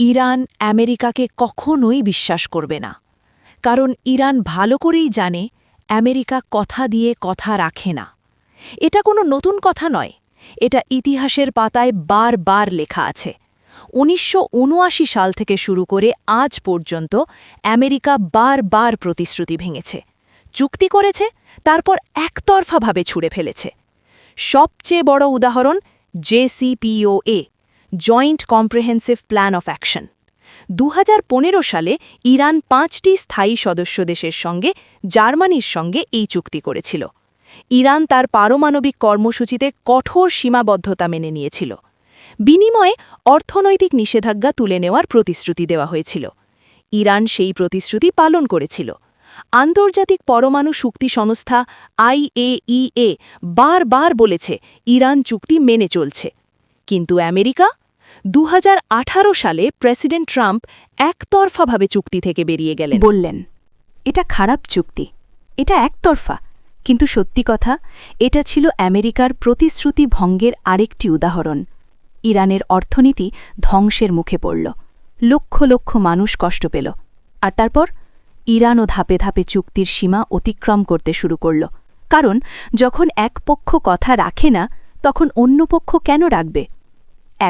Iran আমেরিকাকে কখনোই বিশ্বাস করবে না, কারণ ইরান ভালো করেই জানে আমেরিকা কথা দিয়ে কথা রাখে না। এটা কোনো নতুন কথা নয়, এটা ইতিহাসের পাতায় বারবার লেখা আছে। ১৯৭৯ সাল থেকে শুরু করে আজ পর্যন্ত আমেরিকা বারবার প্রতিশ্রুতি ভেঙেছে, চুক্তি করেছে, তারপর একতরফাভাবে ছুঁড়ে ফেলেছে। সবচেয়ে বড় উদাহরণ JCPOA, joint comprehensive plan of action. ২০১৫ সালে ইরান ৫টি স্থায়ী সদস্য দেশের সঙ্গে জার্মানির সঙ্গে এই চুক্তি করেছিল। ইরান তার পারমাণবিক কর্মসূচিতে কঠোর সীমাবদ্ধতা মেনে নিয়েছিল। বিনিময়ে অর্থনৈতিক নিষেধাজ্ঞা তুলে নেওয়ার প্রতিশ্রুতি দেওয়া হয়েছিল। ইরান সেই প্রতিশ্রুতি পালন করেছিল। আন্তর্জাতিক পরমাণু শক্তি সংস্থা IAEA বারবার বলেছে ইরান চুক্তি মেনে চলছে। কিন্তু আমেরিকা ২০১৮ সালে প্রেসিডেন্ট ট্রাম্প একতরফাভাবে চুক্তি থেকে বেরিয়ে গেলেন। বললেন, এটা খারাপ চুক্তি, এটা একতরফা। কিন্তু সত্যি কথা, এটা ছিল আমেরিকার প্রতিশ্রুতি ভঙ্গের আরেকটি উদাহরণ। ইরানের অর্থনীতি ধ্বংসের মুখে পড়ল, লক্ষ লক্ষ মানুষ কষ্ট পেল। আর তারপর ইরানও ধাপে ধাপে চুক্তির সীমা অতিক্রম করতে শুরু করল। কারণ যখন এক পক্ষ কথা রাখে না, তখন অন্য পক্ষ কেন রাখবে?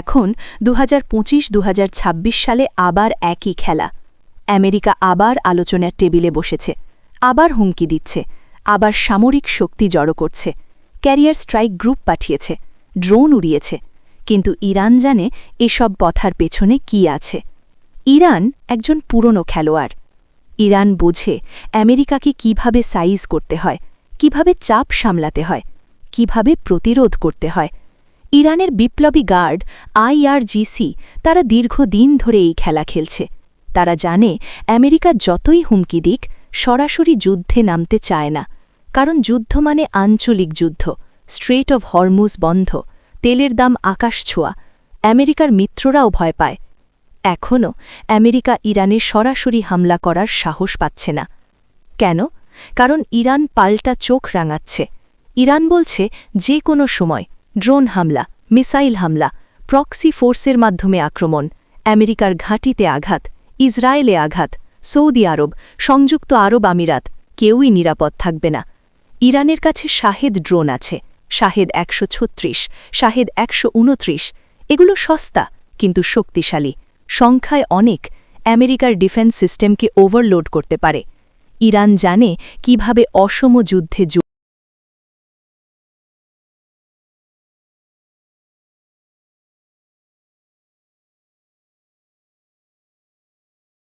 এখন ২০২৫-২০২৬ সালে আবার একই খেলা। আমেরিকা আবার আলোচনার টেবিলে বসেছে, আবার হুমকি দিচ্ছে, আবার সামরিক শক্তি জড়ো করছে, ক্যারিয়ার স্ট্রাইক গ্রুপ পাঠিয়েছে, ড্রোন উড়িয়েছে। কিন্তু ইরান জানে এসব পথার পেছনে কি আছে। ইরান একজন পুরনো খেলোয়াড়। ইরান বোঝে আমেরিকাকে কিভাবে সাইজ করতে হয়, কিভাবে চাপ সামলাতে হয়, কিভাবে প্রতিরোধ করতে হয়। ইরানের বিপ্লবী গার্ড IRGC তারা দীর্ঘদিন ধরে এই খেলা খেলছে। তারা জানে আমেরিকা যতই হুমকি দিক, সরাসরি যুদ্ধে নামতে চায় না। কারণ যুদ্ধ মানে আঞ্চলিক যুদ্ধ, স্ট্রেট অফ হরমুজ বন্ধ, তেলের দাম আকাশ ছোঁয়া। আমেরিকার মিত্ররাও ভয় পায়। এখনও আমেরিকা ইরানে সরাসরি হামলা করার সাহস পাচ্ছে না। কেন? কারণ ইরান পাল্টা চোখ রাঙাচ্ছে। ইরান বলছে যে কোনো সময় ড্রোন হামলা, মিসাইল হামলা, প্রক্সি ফোর্সের মাধ্যমে আক্রমণ, আমেরিকার ঘাঁটিতে আঘাত, ইসরায়েলে আঘাত, সৌদি আরব, সংযুক্ত আরব আমিরাত, কেউই নিরাপদ থাকবে না। ইরানের কাছে শাহেদ ড্রোন আছে, শাহেদ ১৩৬, শাহেদ ১২৯। এগুলো সস্তা কিন্তু শক্তিশালী, সংখ্যায় অনেক, আমেরিকার ডিফেন্স সিস্টেমকে ওভারলোড করতে পারে। ইরান জানে কিভাবে অসম যুদ্ধে